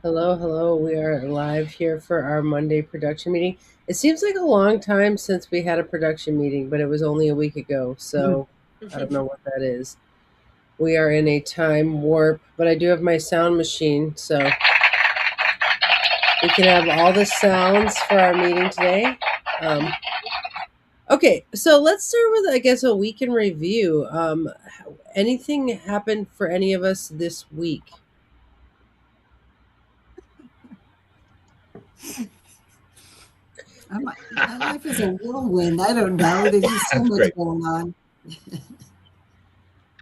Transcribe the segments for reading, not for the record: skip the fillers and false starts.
Hello, hello. We are live here for our Monday production meeting. It seems like a long time since we had a production meeting, but it was only a week ago, so I don't know what that is. We are in a time warp, but I do have my sound machine, so we can have all the sounds for our meeting today. Um, okay, so let's start with, I guess, a week in review. Anything happened for any of us this week? My life is a whirlwind. I don't know. There's just so That's much great. going on.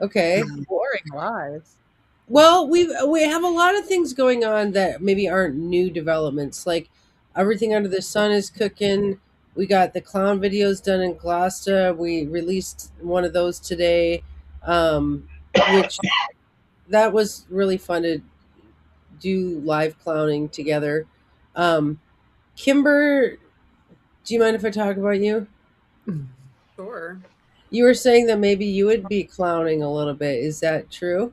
Okay. Boring lives. Well, we have a lot of things going on that maybe aren't new developments. Like everything under the sun is cooking. We got the clown videos done in Gloucester. We released one of those today, which that was really fun to do live clowning together. Um, Kimber, do you mind if I talk about you? Sure. You were saying that maybe you would be clowning a little bit. Is that true?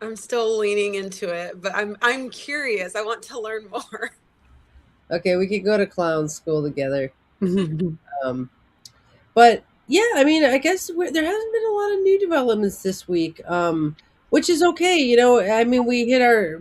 I'm still leaning into it, but I'm curious. I want to learn more. Okay, we could go to clown school together. Um, But yeah, I mean, I guess there hasn't been a lot of new developments this week, which is okay. I mean, we hit our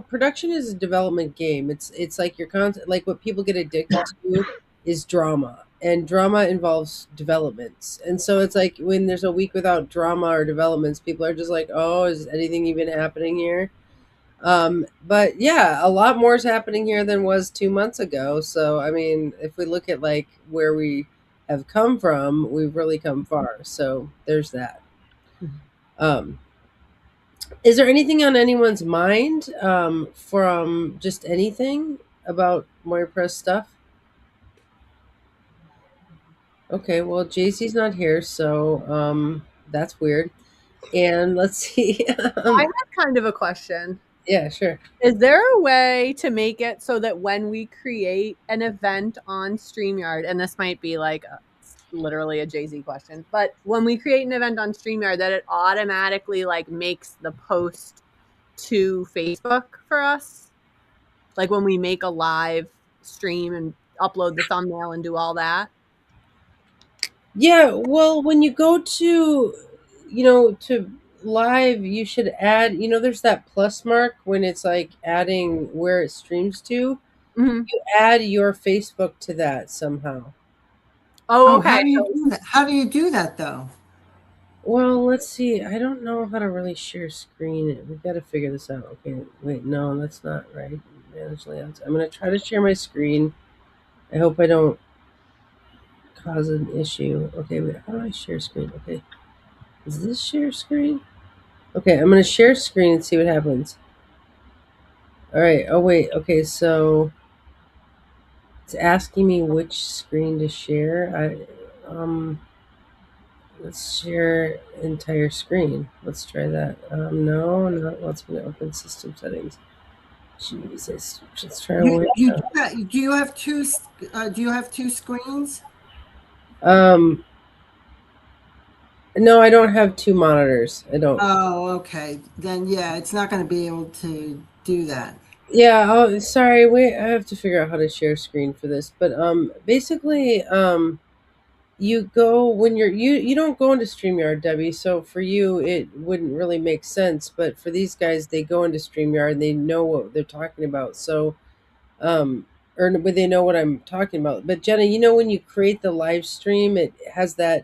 production is a development game. It's like your content, like what people get addicted to is drama, and drama involves developments. And so it's like when there's a week without drama or developments, people are just like, "Oh, is anything even happening here?" But yeah, a lot more is happening here than was 2 months ago. So I mean, if we look at like where we have come from, we've really come far. So there's that. Um, is there anything on anyone's mind from just anything about Moira Press stuff? Okay, well, JC's not here, so that's weird. And let's see. I have kind of a question. Yeah, sure. Is there a way to make it so that when we create an event on StreamYard, and this might be like literally a Jay Z question, but when we create an event on StreamYard, that it automatically like makes the post to Facebook for us? Like when we make a live stream and upload the thumbnail and do all that? Yeah, well, when you go to live, you should add, there's that plus mark when it's like adding where it streams to. Mm-hmm. You add your Facebook to that somehow. Oh, Oh, okay. how do you do that? How do you do that though? Well, let's see. I don't know how to really share screen. We've got to figure this out. Okay, wait, no, that's not right. Manage layouts. I'm going to try to share my screen. I hope I don't cause an issue. Okay, wait, how do I share screen? Okay, is this share screen? Okay, I'm gonna share screen and see what happens. All right. Oh wait. Okay, so it's asking me which screen to share. Let's share entire screen. Let's try that. No, not wants me to open system settings. Jesus. Let's try one. Do you have two screens? Um, no, I don't have two monitors. I don't. Oh, okay. Then yeah, it's not going to be able to do that. Yeah. Oh, sorry. Wait. I have to figure out how to share screen for this. But basically, you go when you don't go into StreamYard, Debbie. So for you, it wouldn't really make sense. But for these guys, they go into StreamYard and they know what they're talking about. So, or they know what I'm talking about. But Jenna, when you create the live stream, it has the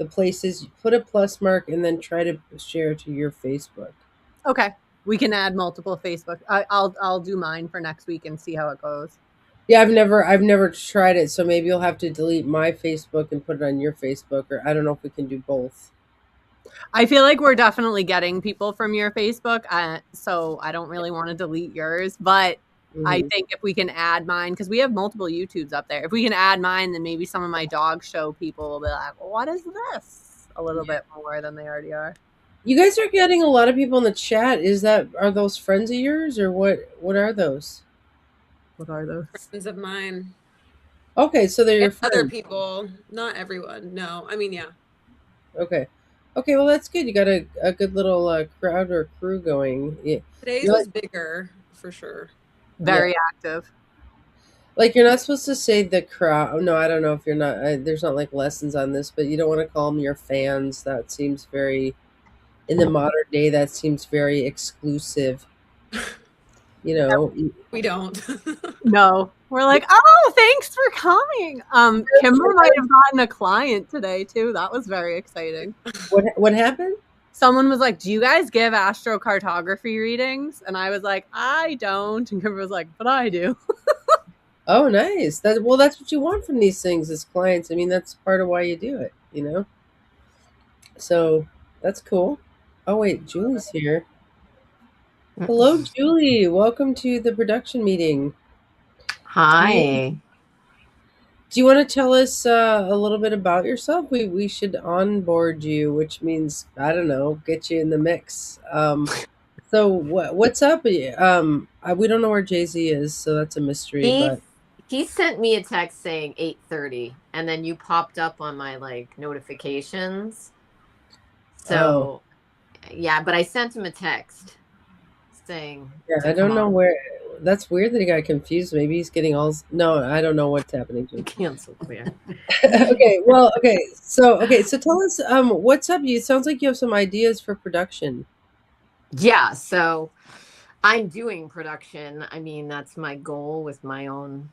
places you put a plus mark and then try to share to your Facebook. Okay. We can add multiple Facebook. I'll do mine for next week and see how it goes. Yeah, I've never tried it. So maybe you'll have to delete my Facebook and put it on your Facebook, or I don't know if we can do both. I feel like we're definitely getting people from your Facebook, so I don't really want to delete yours. But I Mhm. think if we can add mine, because we have multiple YouTubes up there, if we can add mine, then maybe some of my dog show people will be like, well, "What is this?" A little bit more than they already are. You guys are getting a lot of people in the chat. Are those friends of yours or what? What are those? What are those? Friends of mine Okay, so they're your and other friends. people. Not everyone. No, I mean, yeah. Okay, okay. Well, that's good. You got a good little crowd or crew going. Yeah. Today's You're was like, bigger for sure. Very active. Like, you're not supposed to say the crowd. No, I don't know if you're not. There's not like lessons on this, but you don't want to call them your fans. That seems very, in the modern day, that seems very exclusive. You know, We don't. No, we're like, oh, thanks for coming. Kimber might have gotten a client today too. That was very exciting. what happened? Someone was like, do you guys give astrocartography readings? And I was like, I don't. And Kimber was like, but I do. Oh, nice. That's what you want from these things as clients. I mean, that's part of why you do it, you know? So that's cool. Oh, wait, Julie's here. Hello, Julie. Welcome to the production meeting. Hi. Do you want to tell us a little bit about yourself? We should onboard you, which means, I don't know, get you in the mix. So what's up? We don't know where Jay-Z is, so that's a mystery. But He sent me a text saying 8:30, and then you popped up on my notifications. So yeah, but I sent him a text saying I don't know where. That's weird that he got confused. Maybe he's getting all. No, I don't know what's happening to him. Cancel clear. Okay. So tell us what's up. It sounds like you have some ideas for production. Yeah, so I'm doing production. I mean, that's my goal with my own,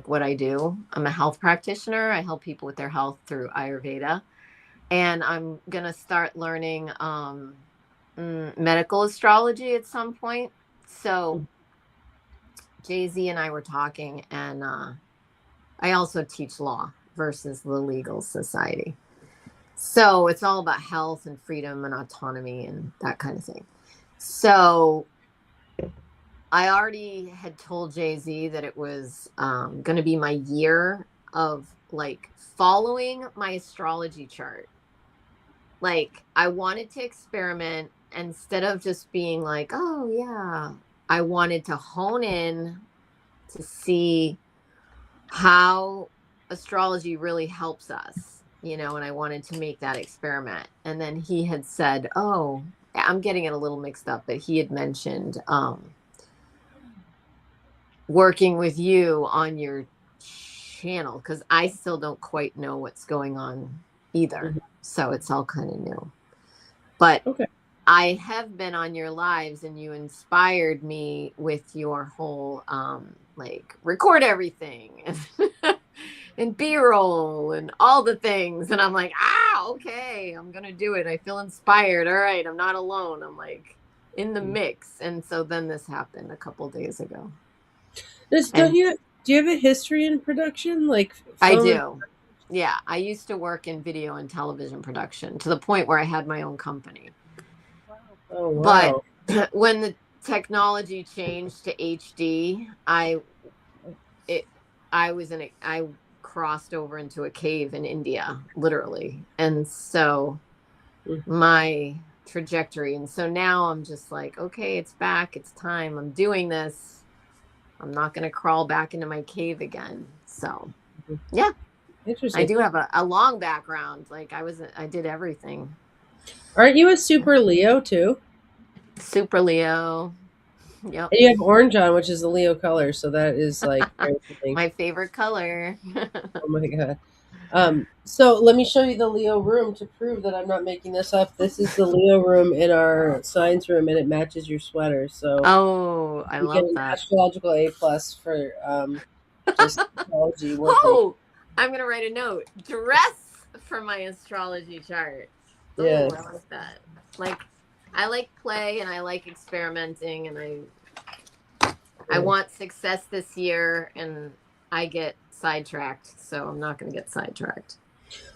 what I do. I'm a health practitioner. I help people with their health through Ayurveda. And I'm going to start learning medical astrology at some point. So Jay-Z and I were talking, and I also teach law versus the legal society. So it's all about health and freedom and autonomy and that kind of thing. So I already had told Jay-Z that it was going to be my year of following my astrology chart. I wanted to experiment instead of just being like, oh yeah, I wanted to hone in to see how astrology really helps us, and I wanted to make that experiment. And then he had said, oh, I'm getting it a little mixed up, but he had mentioned working with you on your channel, because I still don't quite know what's going on either. So it's all kind of new. But okay. I have been on your lives, and you inspired me with your whole record everything and B-roll and all the things. And I'm like, okay, I'm going to do it. I feel inspired. All right, I'm not alone. I'm in the mix. And so then this happened a couple days ago. Do you have a history in production? I do. Yeah, I used to work in video and television production to the point where I had my own company. Oh, wow. But when the technology changed to HD, I crossed over into a cave in India, literally. And so my trajectory. And so now I'm just okay, it's back. It's time. I'm doing this. I'm not going to crawl back into my cave again. So, yeah. Interesting. I do have a long background. I did everything. Aren't you a super Leo too? Super Leo. Yep. And you have orange on, which is the Leo color. So that is my favorite color. Oh my God. So let me show you the Leo room to prove that I'm not making this up. This is the Leo room in our science room, and it matches your sweater. So I love that. Astrological A+ for just astrology working. Oh, I'm gonna write a note. Dress for my astrology chart. Yes. I like that. I like play, and I like experimenting, and I want success this year, and I get sidetracked, so I'm not going to get sidetracked.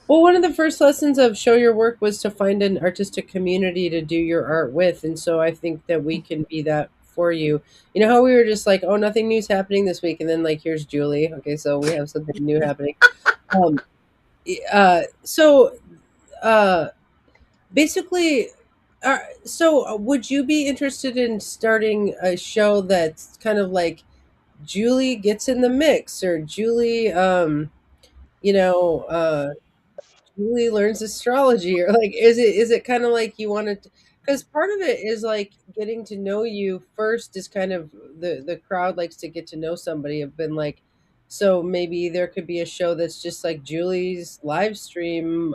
Well, one of the first lessons of Show Your Work was to find an artistic community to do your art with, and so I think that we can be that for you. You know how we were just oh, nothing new's happening this week, and then here's Julie. Okay, so we have something new happening. Basically, so would you be interested in starting a show that's kind of Julie gets in the mix, or Julie, Julie learns astrology, or is it kind of you wanted to, because part of it is getting to know you first is kind of the crowd likes to get to know somebody, have been like, so maybe there could be a show that's just like Julie's live stream.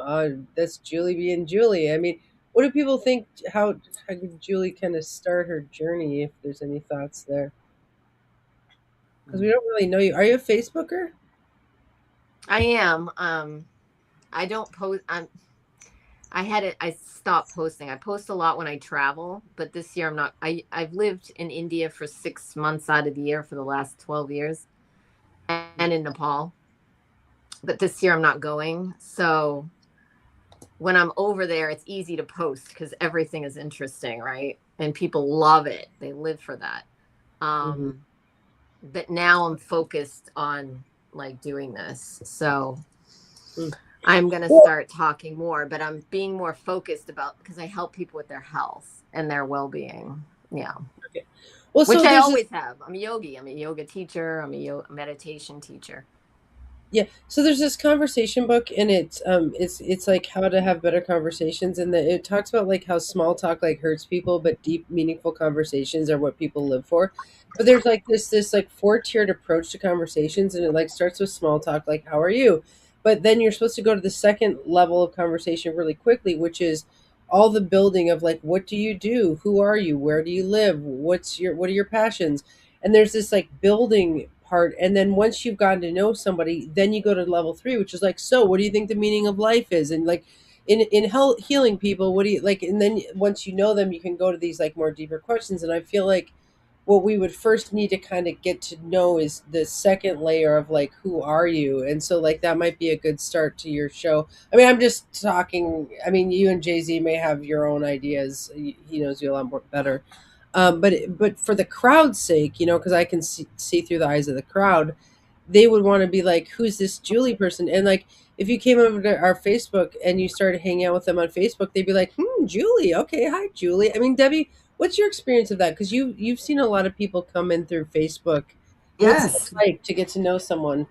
That's Julie being Julie. I mean, what do people think? How could Julie kind of start her journey? If there's any thoughts there, because we don't really know you. Are you a Facebooker? I am. I don't post. I stopped posting. I post a lot when I travel, but this year I'm not. I've lived in India for 6 months out of the year for the last 12 years, and in Nepal. But this year I'm not going. So when I'm over there, it's easy to post because everything is interesting, right? And people love it. They live for that. But now I'm focused on like doing this. So I'm going to start talking more, but I'm being more focused about because I help people with their health and their well-being. Yeah. Okay. Well, Which so I always have. I'm a yogi. I'm a yoga teacher. I'm a meditation teacher. yeah, so there's this conversation book, and it's like how to have better conversations, and it talks about like how small talk like hurts people, but deep, meaningful conversations are what people live for. But there's like this like four-tiered approach to conversations, and it like starts with small talk, like how are you, but then you're supposed to go to the second level of conversation really quickly, which is all the building of like what do you do, who are you, where do you live, what are your passions, and there's this like building part, and then once you've gotten to know somebody, then you go to level 3, which is like, so what do you think the meaning of life is, and like in health, healing people, what do you like, and then once you know them, you can go to these like more deeper questions. And I feel like what we would first need to kind of get to know is the second layer of like who are you, and so like that might be a good start to your show. I mean, I'm just talking, I mean, you and Jay-Z may have your own ideas. He knows you a lot more better. But for the crowd's sake, because I can see through the eyes of the crowd, they would want to be like, who's this Julie person? And like, if you came over to our Facebook and you started hanging out with them on Facebook, they'd be like, Julie, okay, hi, Julie. I mean, Debbie, what's your experience of that? Because you've seen a lot of people come in through Facebook. What's Yes. it like to get to know someone?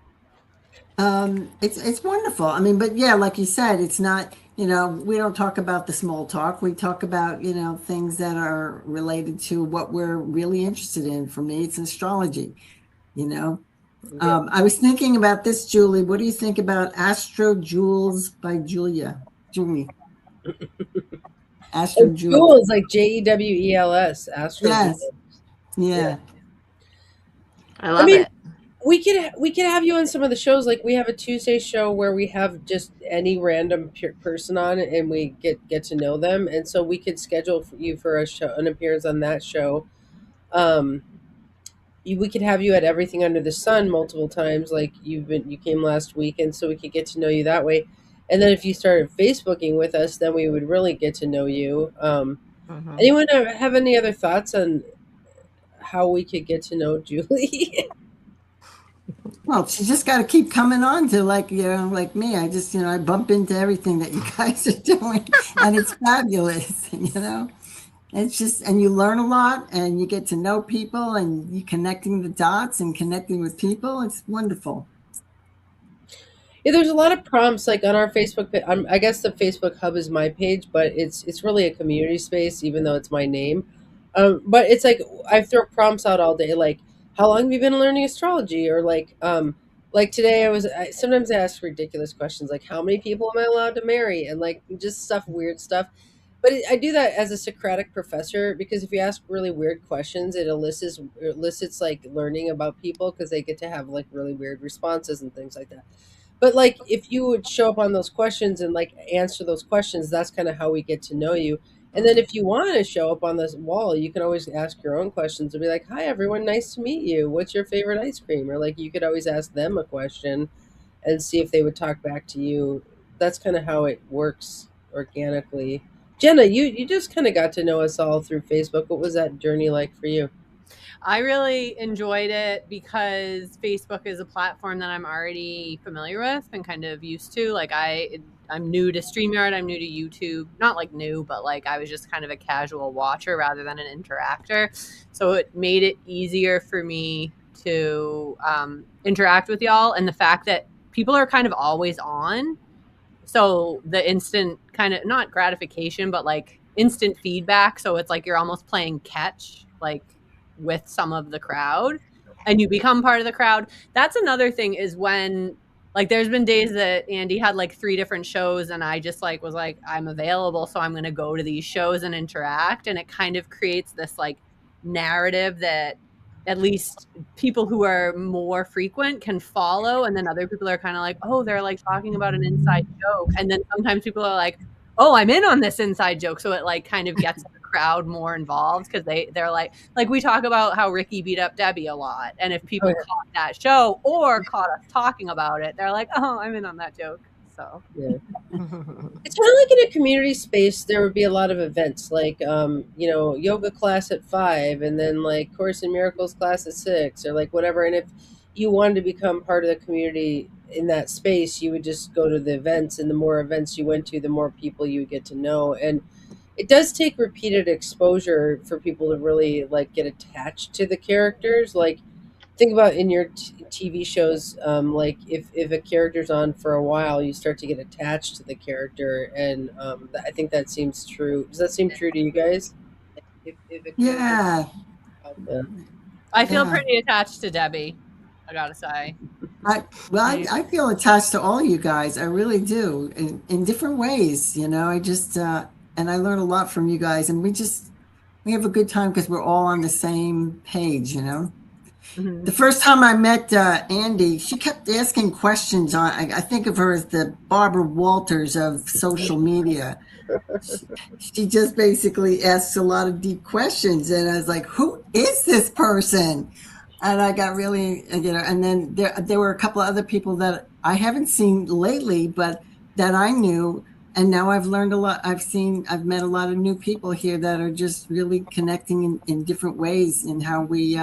It's wonderful. I mean, but yeah, like you said, it's not, we don't talk about the small talk. We talk about, things that are related to what we're really interested in. For me, it's astrology, Yeah. I was thinking about this, Julie. What do you think about Astro Jewels by Julie? Astro Jewels. Jules, like Jewels, Astro Yes. Jules. Yeah. I love mean, it. We could have you on some of the shows. Like we have a Tuesday show where we have just any random person on, and we get to know them, and so we could schedule for you for an appearance on that show. We could have you at Everything Under the Sun multiple times, like you came last week, and so we could get to know you that way. And then if you started Facebooking with us, then we would really get to know you. Anyone have any other thoughts on how we could get to know Julie? Well, she just got to keep coming on to like me. I just, I bump into everything that you guys are doing, and it's fabulous, It's just, and you learn a lot, and you get to know people, and you connecting the dots and connecting with people. It's wonderful. Yeah, there's a lot of prompts like on our Facebook page. I guess the Facebook Hub is my page, but it's really a community space, even though it's my name. But it's like I throw prompts out all day, like how long have you been learning astrology, or like today sometimes I ask ridiculous questions like how many people am I allowed to marry, and like just weird stuff. But I do that as a Socratic professor because if you ask really weird questions, it elicits like learning about people because they get to have like really weird responses and things like that. But like if you would show up on those questions and like answer those questions, that's kind of how we get to know you. And then if you want to show up on this wall, you can always ask your own questions and be like, "Hi everyone, nice to meet you. What's your favorite ice cream?" Or like you could always ask them a question and see if they would talk back to you. That's kind of how it works organically. Jenna, you just kind of got to know us all through Facebook. What was that journey like for you? I really enjoyed it because Facebook is a platform that I'm already familiar with and kind of used to. Like I'm new to StreamYard. I'm new to YouTube. Not like new, but like I was just kind of a casual watcher rather than an interactor. So it made it easier for me to interact with y'all. And the fact that people are kind of always on. So the instant kind of, not gratification, but like instant feedback. So it's like you're almost playing catch. Like with some of the crowd and you become part of the crowd. That's another thing, is when like there's been days that Andy had like 3 different shows and I just like was like, I'm available, so I'm going to go to these shows and interact. And it kind of creates this like narrative that at least people who are more frequent can follow. And then other people are kind of like, oh, they're like talking about an inside joke. And then sometimes people are like, oh, I'm in on this inside joke. So it like kind of gets the crowd more involved, because they're like we talk about how Ricky beat up Debbie a lot. And if people caught that show or caught us talking about it, they're like, oh, I'm in on that joke. So yeah. It's kind of like in a community space, there would be a lot of events like, yoga class at 5 and then like Course in Miracles class at 6 or like whatever. And if you wanted to become part of the community in that space, you would just go to the events, and the more events you went to, the more people you would get to know. And it does take repeated exposure for people to really like get attached to the characters. Like, think about in your TV shows, like if a character's on for a while, you start to get attached to the character, and I think that seems true. Does that seem true to you guys? If a Yeah. I feel pretty attached to Debbie, I gotta say. I feel attached to all you guys. I really do, in different ways. I just and I learn a lot from you guys, and we have a good time because we're all on the same page. The first time I met Andy, she kept asking questions on. I think of her as the Barbara Walters of social media. She just basically asks a lot of deep questions, and I was like, "Who is this person?" And I got really, And then there were a couple of other people that I haven't seen lately, but that I knew, and now I've learned a lot. I've met a lot of new people here that are just really connecting in different ways in how we.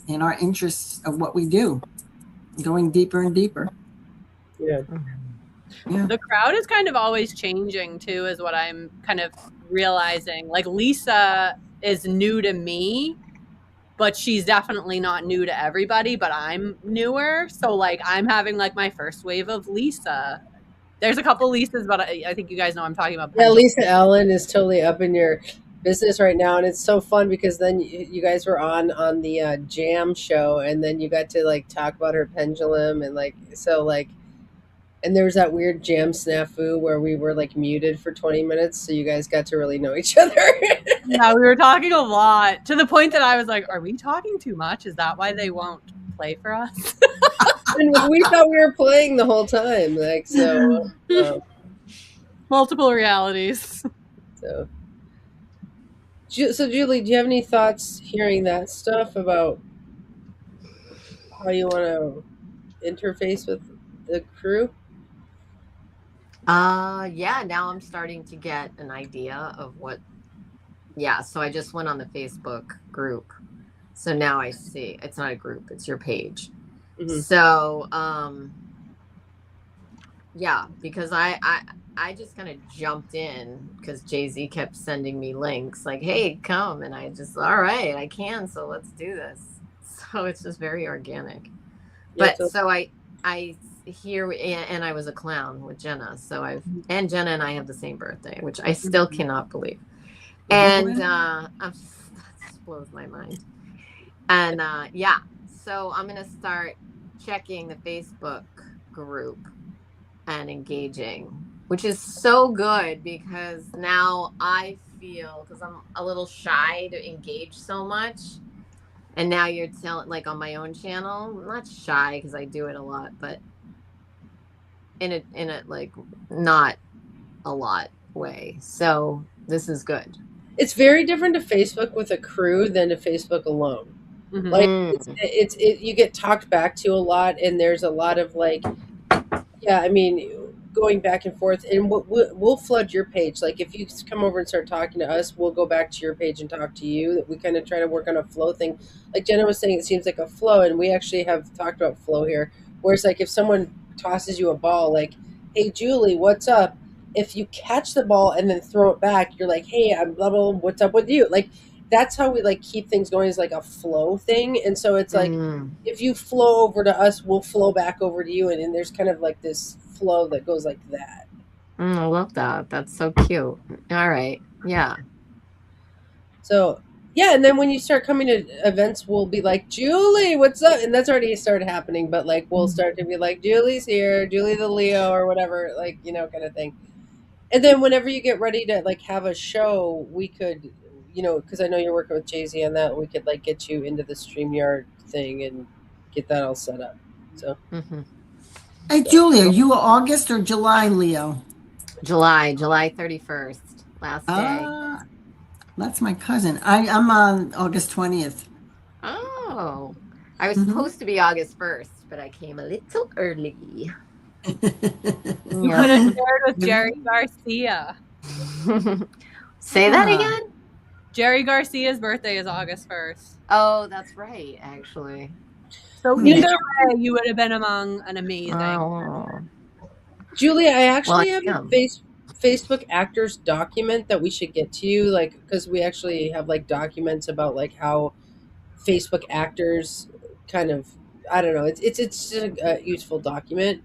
In our interests of what we do, going deeper and deeper. Yeah. The crowd is kind of always changing too, is what I'm kind of realizing. Like Lisa is new to me, but she's definitely not new to everybody, but I'm newer. So like I'm having like my first wave of Lisa. There's a couple Lisas, but I think you guys know I'm talking about. Yeah, Lisa Allen is totally up in your business right now, and it's so fun because then you guys were on the Jam show, and then you got to like talk about her pendulum, and like and there was that weird Jam snafu where we were like muted for 20 minutes, so you guys got to really know each other. Yeah, we were talking a lot, to the point that I was like, are we talking too much? Is that why they won't play for us? And we thought we were playing the whole time, like, so multiple realities. So Julie, do you have any thoughts hearing that stuff about how you want to interface with the crew? Yeah, now I'm starting to get an idea of what. Yeah, so I just went on the Facebook group. So now I see it's not a group, it's your page. So, yeah, because I just kind of jumped in because Jay-Z kept sending me links like, hey, come. And I just, all right, I can. So let's do this. So it's just very organic. But so I hear, and I was a clown with Jenna. So and Jenna and I have the same birthday, which I still cannot believe. And that just blows my mind. And yeah, so I'm going to start checking the Facebook group and engaging, which is so good because now I feel, because I'm a little shy to engage so much. And now you're telling, like on my own channel, I'm not shy because I do it a lot, but in a like not a lot way. So this is good. It's very different to Facebook with a crew than to Facebook alone. Like it's you get talked back to a lot, and there's a lot of like, yeah, I mean, going back and forth, and we'll flood your page. Like if you come over and start talking to us, we'll go back to your page and talk to you. We kind of try to work on a flow thing. Like Jenna was saying, it seems like a flow, and we actually have talked about flow here, where it's like if someone tosses you a ball, like, hey Julie, what's up? If you catch the ball and then throw it back, you're like, hey, I'm blah blah, what's up with you? Like that's how we like keep things going, is like a flow thing. And so it's like if you flow over to us, we'll flow back over to you, and there's kind of like this flow that goes like that. I love that. That's so cute. All right. Yeah. So yeah, and then when you start coming to events, we'll be like, Julie, what's up? And that's already started happening, but like we'll start to be like, Julie's here, Julie the Leo or whatever, like, kind of thing. And then whenever you get ready to like have a show, we could, because I know you're working with Jay-Z on that, we could like get you into the StreamYard thing and get that all set up. So Mm-hmm. Hey, Julia, you are August or July, Leo? July 31st, last day. That's my cousin. I'm on August 20th. Oh, I was supposed to be August 1st, but I came a little early. You could have shared with Jerry Garcia. Say that again? Jerry Garcia's birthday is August 1st. Oh, that's right, actually. So either way, you would have been among an amazing. Oh. Julia, I actually Well, have a Facebook actors document that we should get to you, like, because we actually have like documents about like how Facebook actors kind of, I don't know, it's just a useful document.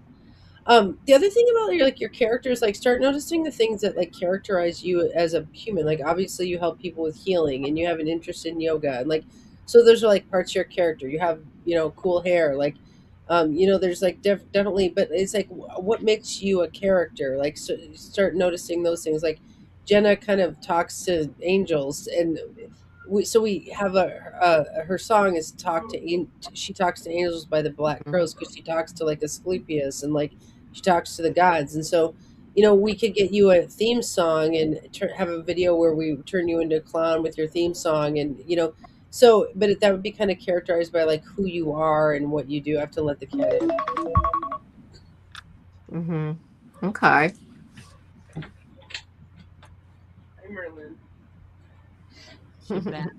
The other thing about your characters, like, start noticing the things that like characterize you as a human. Like, obviously you help people with healing and you have an interest in yoga, and like, so those are like parts of your character. You have, cool hair, like, there's like definitely, but it's like what makes you a character. Like, so start noticing those things. Like, Jenna kind of talks to angels, and we have her song is she talks to angels by the Black Crows, because she talks to like Asclepius, and like she talks to the gods. And so we could get you a theme song and have a video where we turn you into a clown with your theme song, and so, but that would be kind of characterized by like who you are and what you do. I have to let the cat in. Mm-hmm. Okay. Hi, Merlin. The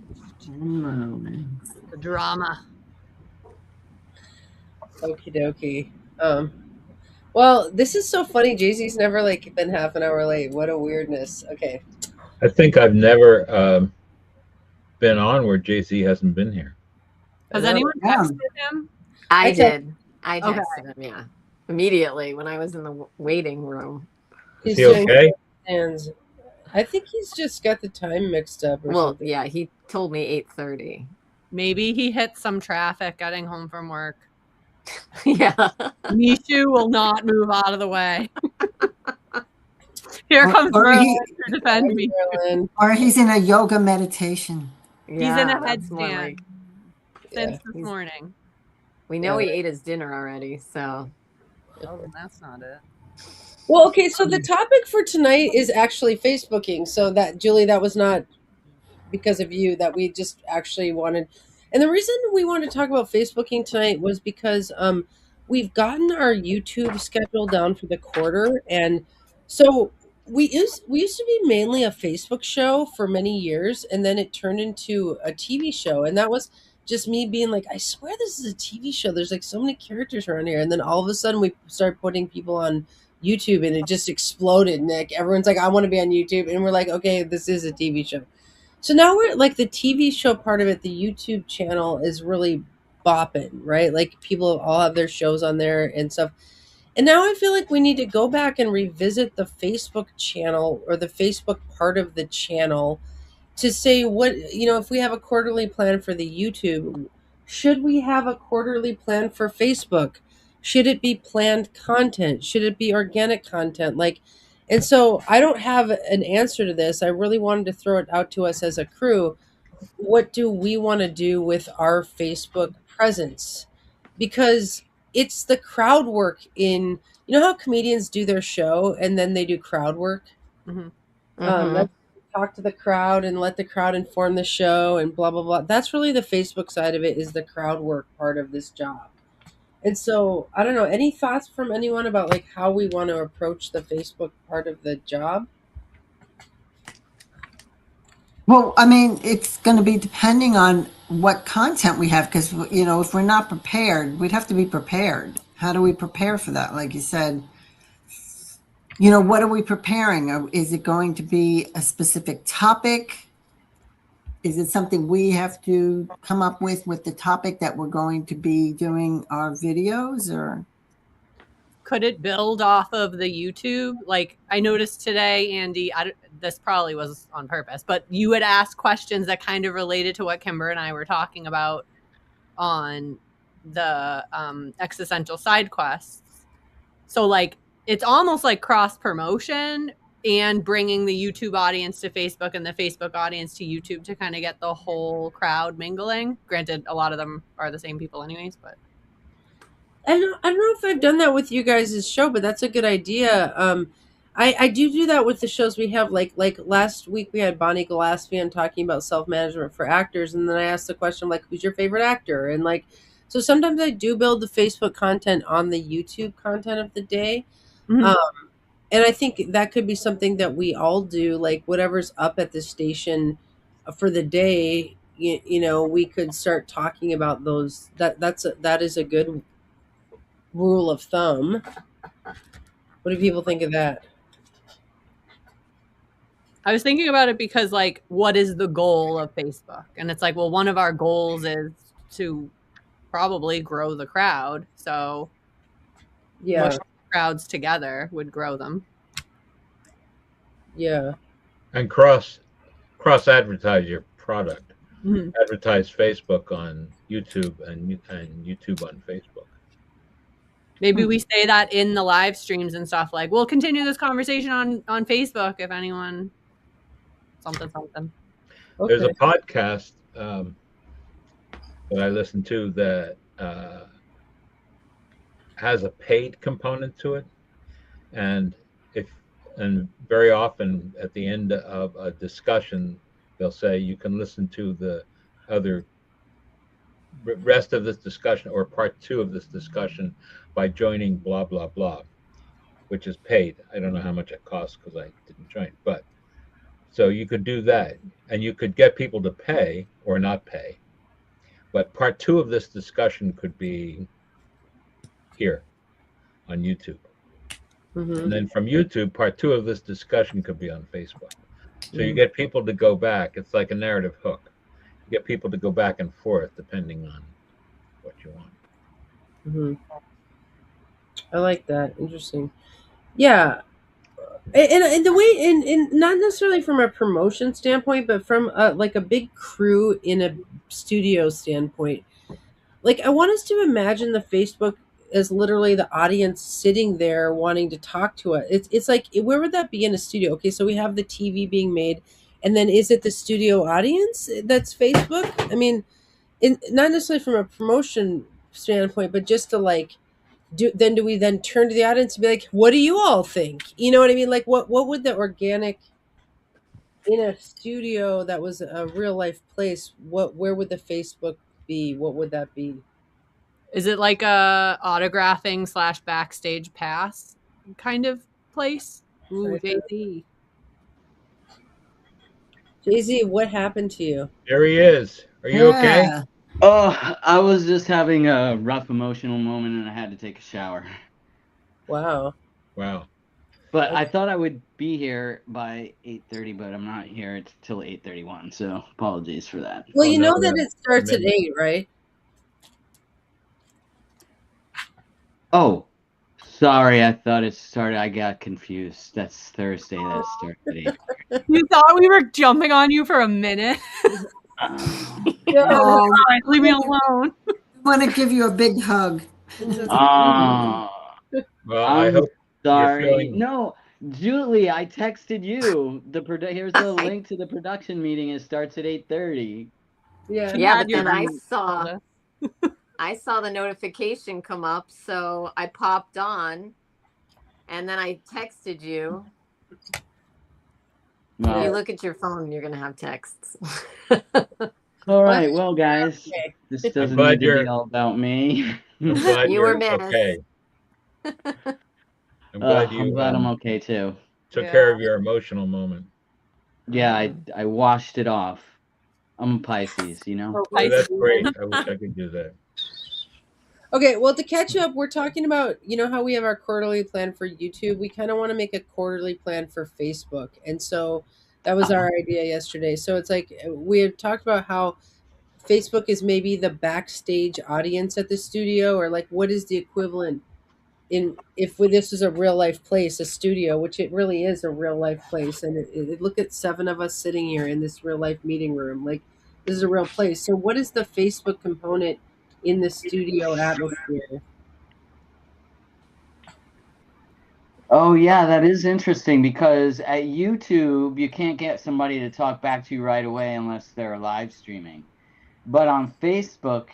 drama. Okie dokie. Well, this is so funny. Jay-Z's never like been half an hour late. What a weirdness. Okay. I think I've never been on where Jay-Z hasn't been here. Has anyone texted him? I did. I Okay. texted him, yeah. Immediately when I was in the waiting room. Is he okay? And I think he's just got the time mixed up or Well, something. yeah, he told me 8:30. Maybe he hit some traffic getting home from work. Yeah. Mishu will not move out of the way. Here comes or Merlin he- to defend me. Merlin. Or he's in a yoga meditation. He's in a that's more headstand like- since Yeah. this morning. we know Yeah. he ate his dinner already, so Oh, then that's not it. Well, okay, so the topic for tonight is actually Facebooking. So that, Julie, that was not because of you, that we just actually wanted. And the reason we wanted to talk about Facebooking tonight was because we've gotten our YouTube schedule down for the quarter, and so we used to be mainly a Facebook show for many years, and then it turned into a TV show, and that was just me being like, I swear this is a TV show. There's like so many characters around here, and then all of a sudden we started putting people on YouTube, and it just exploded. Nick, everyone's like, I want to be on YouTube, and we're like, okay, this is a TV show. So now we're like the TV show part of it. The YouTube channel is really bopping, right? Like people all have their shows on there and stuff. And now I feel like we need to go back and revisit the Facebook channel, or the Facebook part of the channel, to say what, if we have a quarterly plan for the YouTube, should we have a quarterly plan for Facebook? Should it be planned content? Should it be organic content? And so I don't have an answer to this. I really wanted to throw it out to us as a crew. What do we want to do with our Facebook presence? Because it's the crowd work in, how comedians do their show and then they do crowd work? Let's talk to the crowd and let the crowd inform the show and blah, blah, blah. That's really the Facebook side of it, is the crowd work part of this job. And so, I don't know, any thoughts from anyone about like how we want to approach the Facebook part of the job? Well, I mean, it's going to be depending on what content we have, because, if we're not prepared, we'd have to be prepared. How do we prepare for that? Like you said, what are we preparing? Is it going to be a specific topic? Is it something we have to come up with the topic that we're going to be doing our videos? Or could it build off of the YouTube? Like I noticed today, Andy, this probably was on purpose, but you had asked questions that kind of related to what Kimber and I were talking about on the existential side quests. So like it's almost like cross promotion and bringing the YouTube audience to Facebook and the Facebook audience to YouTube to kind of get the whole crowd mingling. Granted, a lot of them are the same people anyways, but I don't know if I've done that with you guys' show, but that's a good idea. I do that with the shows we have. Like last week we had Bonnie Gillespie talking about self-management for actors, and then I asked the question like, who's your favorite actor? And like, so sometimes I do build the Facebook content on the YouTube content of the day. Mhm. And I think that could be something that we all do, like whatever's up at the station for the day, you know, we could start talking about those. That is a good rule of thumb. What do people think of that? I was thinking about it because like, what is the goal of Facebook? And it's like, well, one of our goals is to probably grow the crowd. So Yeah, mush crowds together would grow them. yeah, And cross advertise your product. Mhm. Advertise Facebook on YouTube and YouTube on Facebook. Maybe we say that in the live streams and stuff. Like, we'll continue this conversation on Facebook if anyone something. There's a okay. podcast that I listen to that has a paid component to it, and very often at the end of a discussion, they'll say you can listen to the other rest of this discussion or part 2 of this discussion by joining blah blah blah, which is paid. I don't know how much it costs because I didn't join, but so you could do that, and you could get people to pay or not pay. But part 2 of this discussion could be here on YouTube. Mhm. And then from YouTube, part 2 of this discussion could be on Facebook. So you get people to go back. It's like a narrative hook. You get people to go back and forth depending on what you want. Mhm. I like that. Interesting. Yeah. And the way, and not necessarily from a promotion standpoint, but from like a big crew in a studio standpoint. Like I want us to imagine the Facebook as literally the audience sitting there wanting to talk to us. It's like, where would that be in a studio? Okay, so we have the TV being made, and then is it the studio audience that's Facebook? I mean, not necessarily from a promotion standpoint, but just to like, do we then turn to the audience and be like, what do you all think? You know what I mean? Like, what would the organic in a studio that was a real life place? Where would the Facebook be? What would that be? Is it like a autographing / backstage pass kind of place? Ooh, Right. Jay-Z. Jay-Z, what happened to you? There he is. Are you okay? Yeah. Oh, I was just having a rough emotional moment and I had to take a shower. Wow. Wow. But I thought I would be here by 8:30, but I'm not here till 8:31, so apologies for that. Well, Oh, you no, know that yeah. it starts at Amazing. 8, right? Oh, sorry, I thought it started. I got confused. That's Thursday. That started at 8. You thought we were jumping on you for a minute? Oh, Leave me alone. I want to give you a big hug. Oh, Well, I I'm hope sorry. feeling- No, Julie, I texted you. Here's the link to the production meeting. It starts at 8:30. Yeah. Yeah, Had but your then phone. I saw the notification come up, so I popped on, and then I texted you. If you Well, look at your phone, you're gonna have texts. all right. Well, guys, Okay. this I'm doesn't glad need to be you're- all about me. I'm glad You were you're missed. okay. I'm glad you I'm glad I'm okay too. took care of your emotional moment. Yeah, I washed it off. I'm a Pisces, you know. So that's great. I wish I could do that. Okay, well, to catch up, we're talking about, you know, how we have our quarterly plan for YouTube. We kind of want to make a quarterly plan for Facebook. And so that was our idea yesterday. So it's like we had talked about how Facebook is maybe the backstage audience at the studio, or like what is the equivalent this is a real life place, a studio, which it really is a real life place, and look at 7 of us sitting here in this real life meeting room, like this is a real place. So what is the Facebook component in the studio atmosphere? Oh yeah, that is interesting because at YouTube you can't get somebody to talk back to you right away unless they're live streaming. But on Facebook,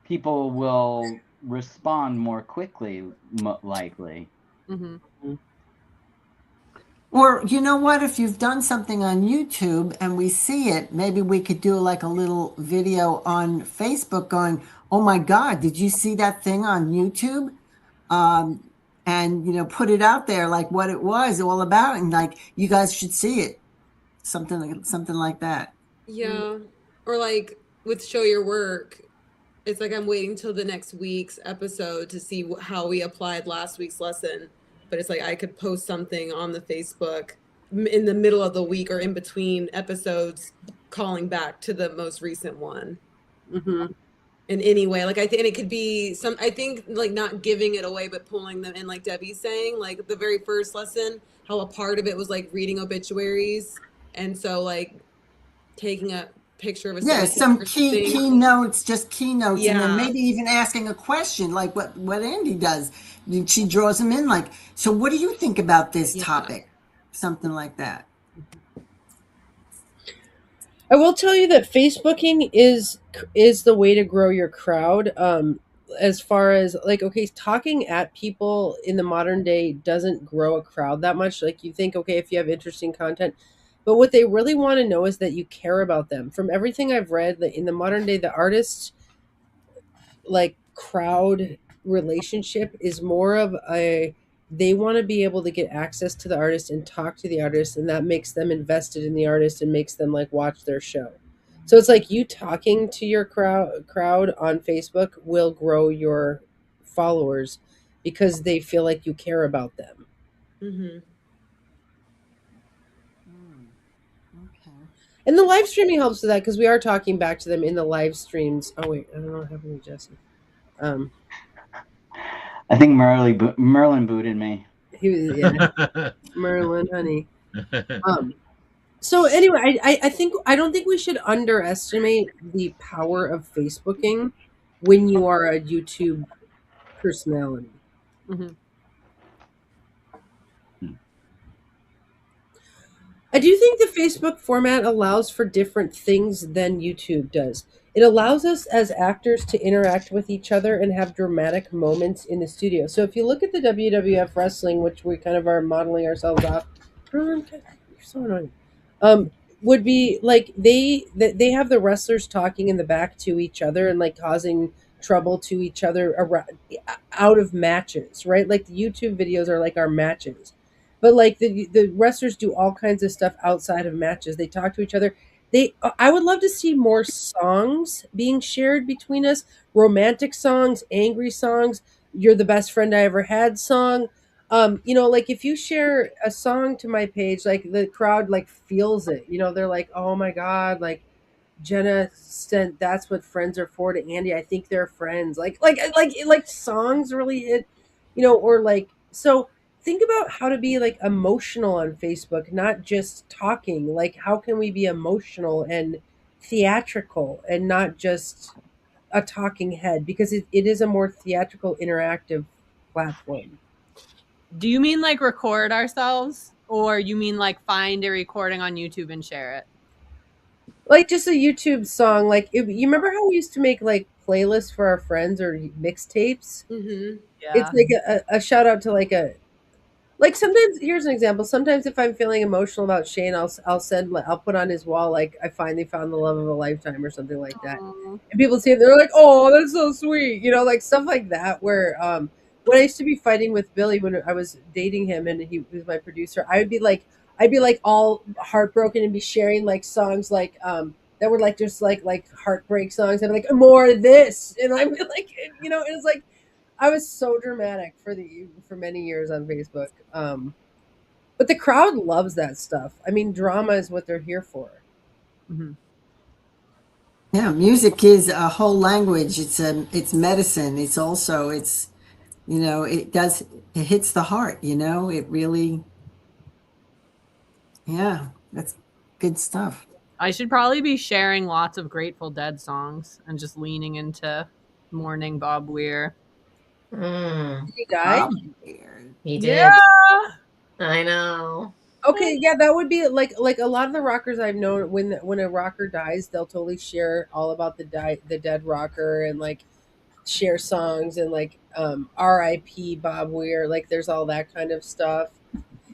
people will respond more quickly, likely. Mm-hmm. Or you know what? If you've done something on YouTube and we see it, maybe we could do like a little video on Facebook going, "Oh my God, did you see that thing on YouTube?" And put it out there like what it was all about, and like you guys should see it, something like that. Yeah. Or like with Show Your Work, it's like I'm waiting till the next week's episode to see how we applied last week's lesson. But it's like I could post something on the Facebook in the middle of the week or in between episodes, calling back to the most recent one. Mm-hmm. In any way, like and it could be I think like not giving it away, but pulling them in, like Debbie's saying, like the very first lesson, how a part of it was like reading obituaries, and so like taking a picture of a some keynotes, just keynotes, Yeah. and then maybe even asking a question like what Andy does. She draws them in like, so what do you think about this topic? Something like that. I will tell you that Facebooking is the way to grow your crowd. As far as like, okay, talking at people in the modern day doesn't grow a crowd that much. Like you think, okay, if you have interesting content, but what they really want to know is that you care about them. From everything I've read, in the modern day, the artist like crowd relationship is more of they want to be able to get access to the artist and talk to the artist, and that makes them invested in the artist and makes them like watch their show. So it's like you talking to your crowd on Facebook will grow your followers because they feel like you care about them. Mm-hmm. Okay. And the live streaming helps with that because we are talking back to them in the live streams. Oh wait, I don't know what happened to Jesse. I think Merlin booted me. He was, yeah. Merlin, honey. So anyway, I don't think we should underestimate the power of Facebooking when you are a YouTube personality. Mm-hmm. I do think the Facebook format allows for different things than YouTube does. It allows us as actors to interact with each other and have dramatic moments in the studio. So if you look at the WWF wrestling, which we kind of are modeling ourselves off, you're so annoying. Would be like they have the wrestlers talking in the back to each other and like causing trouble to each other around, out of matches, right? Like the YouTube videos are like our matches. But like the wrestlers do all kinds of stuff outside of matches. They talk to each other. I would love to see more songs being shared between us. Romantic songs, angry songs, "You're the best friend I ever had" song. Like if you share a song to my page, like the crowd like feels it. They're like, "Oh my God!" Like Jenna sent "That's What Friends Are For" to Andy. I think they're friends. Like songs really hit. Or like so. Think about how to be like emotional on Facebook, not just talking. Like how can we be emotional and theatrical and not just a talking head? Because it is a more theatrical, interactive platform. Do you mean like record ourselves, or you mean like find a recording on YouTube and share it? Like just a YouTube song. Like you remember how we used to make like playlists for our friends or mixtapes? Mm-hmm. Yeah. It's like a shout out to like sometimes. Here's an example. Sometimes if I'm feeling emotional about Shane, I'll put on his wall like I finally found the love of a lifetime or something like that. Aww. And people see it, they're like, "Oh, that's so sweet," like stuff like that. Where when I used to be fighting with Billy when I was dating him and he was my producer, I'd be like all heartbroken and be sharing like songs like that were like just like heartbreak songs. I'd be like, "More of this," and I'm like, it was like I was so dramatic for many years on Facebook. But the crowd loves that stuff. I mean, drama is what they're here for. Mm-hmm. Yeah, music is a whole language. It's medicine. It's also it hits the heart, it really, yeah, that's good stuff. I should probably be sharing lots of Grateful Dead songs and just leaning into mourning Bob Weir. Mm, He died. Weird. he did. Yeah. I know. Okay, yeah, that would be like a lot of the rockers I've known. When a rocker dies, they'll totally share all about the dead rocker and like share songs and like R.I.P. Bob Weir. Like there's all that kind of stuff.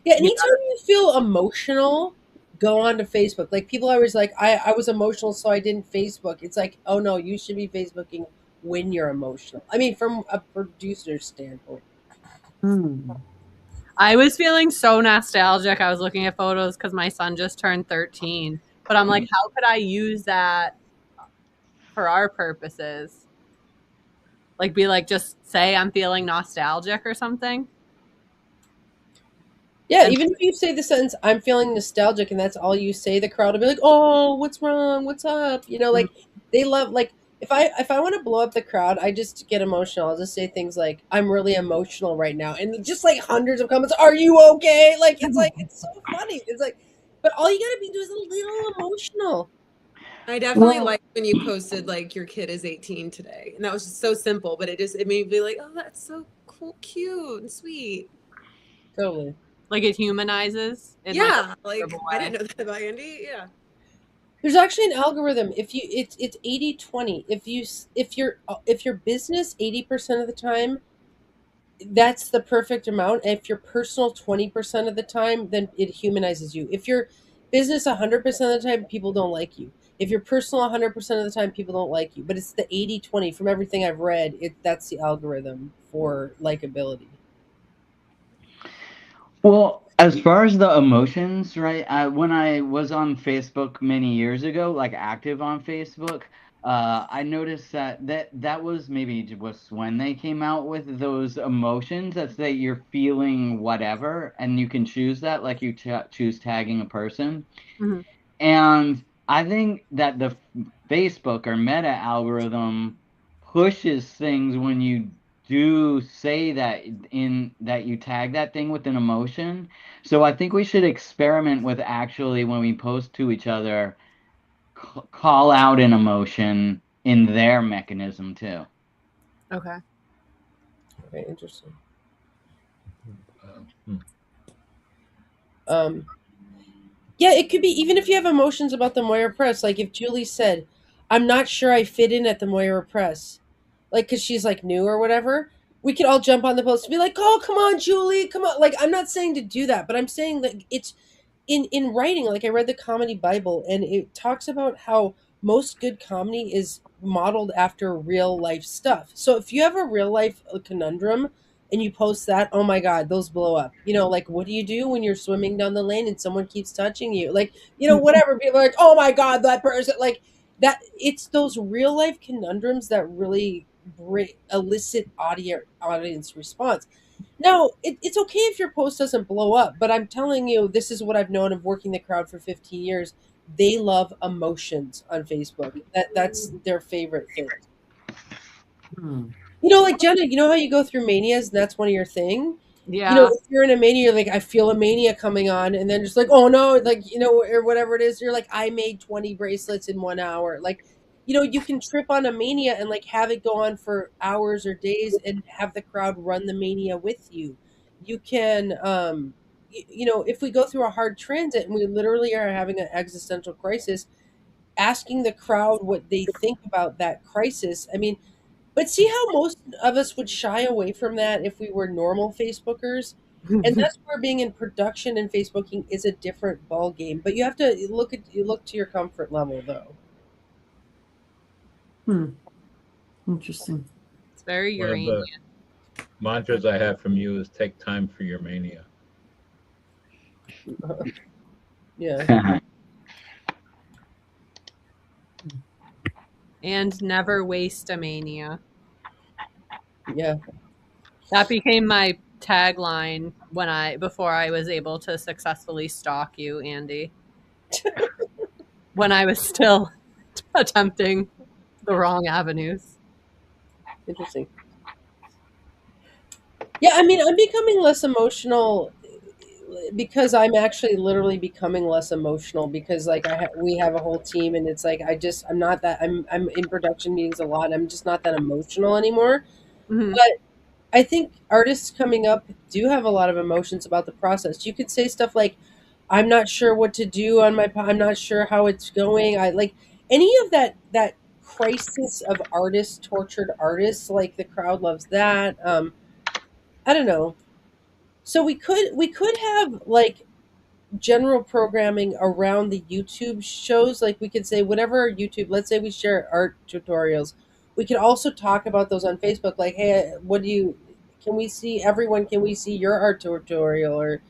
Yeah, anytime you feel emotional, go onto Facebook. Like people always like, I was emotional, so I didn't Facebook. It's like, oh no, you should be Facebooking when you're emotional. I mean, from a producer's standpoint. Hmm. I was feeling so nostalgic. I was looking at photos because my son just turned 13. But I'm like, how could I use that for our purposes? Like, be like, just say I'm feeling nostalgic or something. Yeah, even if you say the sentence, I'm feeling nostalgic, and that's all you say, the crowd will be like, oh, what's wrong? What's up? Like they love, like, if I want to blow up the crowd, I just get emotional. I'll just say things like, I'm really emotional right now. And just like hundreds of comments, are you okay? Like, it's so funny. It's like, but all you got to be doing is a little emotional. I definitely Well- liked when you posted like your kid is 18 today, and that was just so simple, but it made me be like, oh, that's so cool, cute and sweet. Totally. Like it humanizes. In Yeah, like comfortable I way. didn't know that about Andy. Yeah. There's actually an algorithm. If you it's 80-20. If your business 80% of the time, that's the perfect amount. If you're personal 20% of the time, then it humanizes you. If your business 100% of the time, people don't like you. If you're personal 100% of the time, people don't like you. But it's the 80-20 from everything I've read. That's the algorithm for likability. Well, as far as the emotions, right? When I was on Facebook many years ago, like active on Facebook, I noticed that was maybe just when they came out with those emotions. That's that you're feeling whatever, and you can choose that, like you choose tagging a person. Mhm. And I think that the Facebook or Meta algorithm pushes things when you do say that you tag that thing with an emotion. So I think we should experiment with actually when we post to each other, call out an emotion in their mechanism too. Okay. Okay, interesting. Hmm. Yeah, it could be even if you have emotions about the Moira Press. Like if Julie said, I'm not sure I fit in at the Moira Press, like because she's like new or whatever, we could all jump on the post and be like, oh, come on, Julie, come on. Like I'm not saying to do that, but I'm saying that it's in writing. Like I read the Comedy Bible, and it talks about how most good comedy is modeled after real life stuff. So if you have a real life conundrum and you post that, oh my god, those blow up. Like what do you do when you're swimming down the lane and someone keeps touching you? Like, whatever. People are like, oh my god, that person, like that. It's those real life conundrums that really elicit audience response. Now, it's okay if your post doesn't blow up, but I'm telling you, this is what I've known of working the crowd for 15 years. They love emotions on Facebook. That's their favorite thing. Hmm. Like Jenna, how you go through manias and that's one of your thing? Yeah. If you're in a mania, you're like, I feel a mania coming on, and then just like, oh no, like, or whatever it is, you're like, I made 20 bracelets in 1 hour. Like, you can trip on a mania and like have it go on for hours or days and have the crowd run the mania with you. You can, if we go through a hard transit and we literally are having an existential crisis, asking the crowd what they think about that crisis. I mean, but see how most of us would shy away from that if we were normal Facebookers? And that's where being in production and Facebooking is a different ball game. But you have to look to your comfort level though. Interesting. It's very One of Uranian. the mantras I have from you is take time for your mania. Yeah. And never waste a mania. Yeah. That became my tagline before I was able to successfully stalk you, Andy. When I was still attempting the wrong avenues. Interesting. Yeah, I mean, I'm becoming less emotional because I'm actually literally becoming less emotional because like we have a whole team and it's like I'm not that I'm in production meetings a lot. I'm just not that emotional anymore. Mhm. But I think artists coming up do have a lot of emotions about the process. You could say stuff like, "I'm not sure what to do on I'm not sure how it's going." I like any of that crisis of artists, tortured artists. Like the crowd loves that. I don't know. So we could have like general programming around the YouTube shows. Like we could say whatever our YouTube. Let's say we share art tutorials. We could also talk about those on Facebook. Like, hey, what do you? Can we see everyone? Can we see your art tutorial? Or,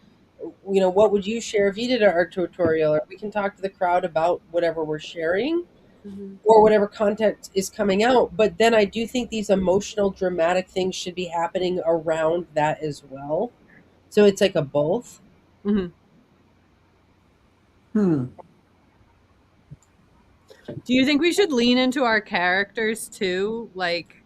what would you share if you did an art tutorial? Or we can talk to the crowd about whatever we're sharing Mhm. or whatever content is coming out. But then I do think these emotional, dramatic things should be happening around that as well. So it's like a both. Mhm. Hmm. Do you think we should lean into our characters too? Like,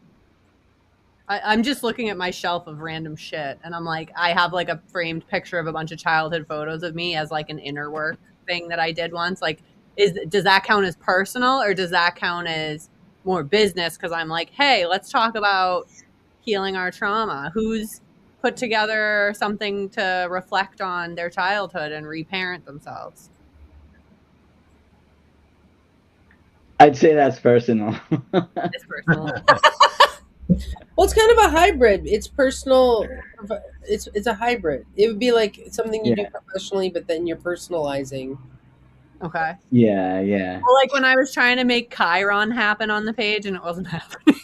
I'm just looking at my shelf of random shit, and I'm like, I have like a framed picture of a bunch of childhood photos of me as like an inner work thing that I did once. Like, does that count as personal, or does that count as more business? Because I'm like, hey, let's talk about healing our trauma. Who's put together something to reflect on their childhood and reparent themselves? I'd say that's personal. It's personal. Well, it's kind of a hybrid. It's personal. It's a hybrid. It would be like something you do Yeah. professionally, but then you're personalizing. Okay. Yeah, yeah. Well, like when I was trying to make Chiron happen on the page and it wasn't happening.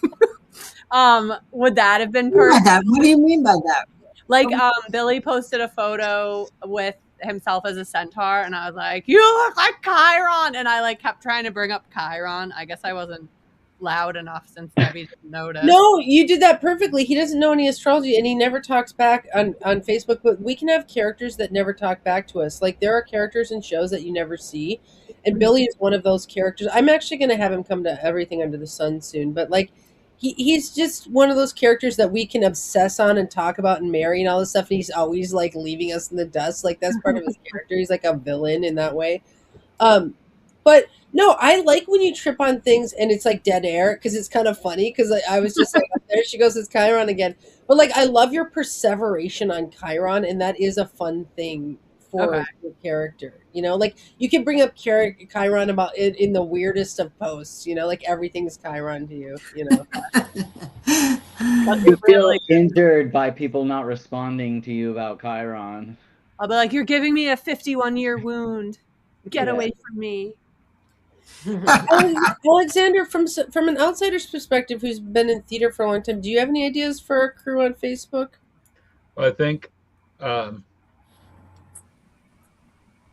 Would that have been personal? What do you mean by that? Like, Billy posted a photo with himself as a centaur, and I was like, "You look like Chiron," and I like kept trying to bring up Chiron. I guess I wasn't loud enough since Debbie didn't notice. No, you did that perfectly. He doesn't know any astrology, and he never talks back on Facebook. But we can have characters that never talk back to us. Like there are characters in shows that you never see, and Billy is one of those characters. I'm actually going to have him come to Everything Under the Sun soon. But like, he's just one of those characters that we can obsess on and talk about and marry and all this stuff. And he's always like leaving us in the dust. Like that's part of his character. He's like a villain in that way. But no, I like when you trip on things and it's like dead air because it's kind of funny because I was just like, there she goes, it's Chiron again. But like, I love your perseveration on Chiron, and that is a fun thing for Okay. your character. Like you can bring up Chiron about it in the weirdest of posts. Like everything's Chiron to you. You feel injured by people not responding to you about Chiron. I'll be like, "You're giving me a 51-year wound. Get Yeah. away from me." Alexander, from an outsider's perspective, who's been in theater for a long time, do you have any ideas for a crew on Facebook? Well, I think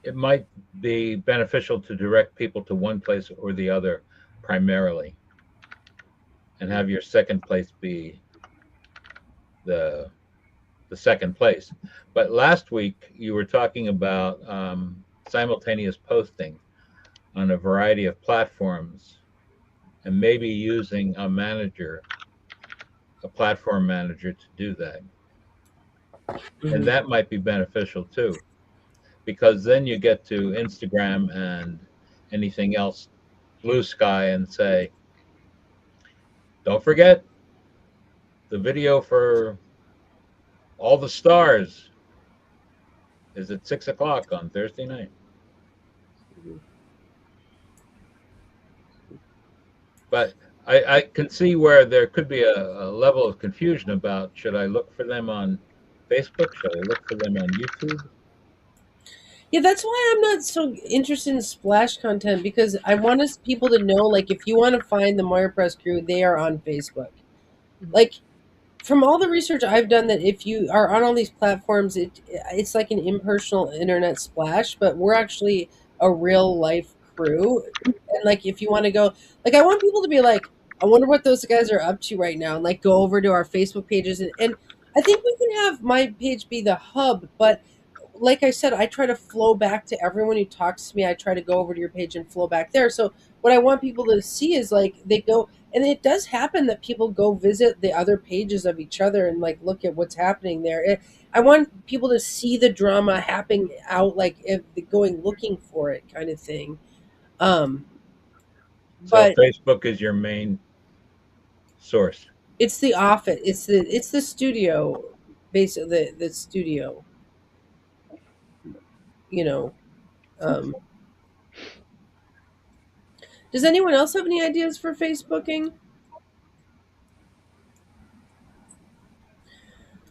it might be beneficial to direct people to one place or the other primarily, and have your second place be the second place. But last week you were talking about simultaneous posting on a variety of platforms, and maybe using a platform manager to do that. And that might be beneficial too, because then you get to Instagram and anything else, Blue Sky, and say, don't forget the video for All the Stars is at 6:00 on Thursday night. But I can see where there could be a level of confusion about, should I look for them on Facebook? Should I look for them on YouTube? Yeah, that's why I'm not so interested in splash content, because I want people to know, like, if you want to find the Moira Press crew, they are on Facebook. Like, from all the research I've done, that if you are on all these platforms, it's like an impersonal internet splash, but we're actually a real life crew. And like, if you want to go, like, I want people to be like, I wonder what those guys are up to right now, and like go over to our Facebook pages, and I think we can have my page be the hub, but like I said, I try to flow back to everyone who talks to me. I try to go over to your page and flow back there. So what I want people to see is like they go, and it does happen that people go visit the other pages of each other and like look at what's happening there. I want people to see the drama happening out, like if going looking for it, kind of thing. So But Facebook is your main source. it's the office. It's the studio, basically the studio. You know. Does anyone else have any ideas for Facebooking?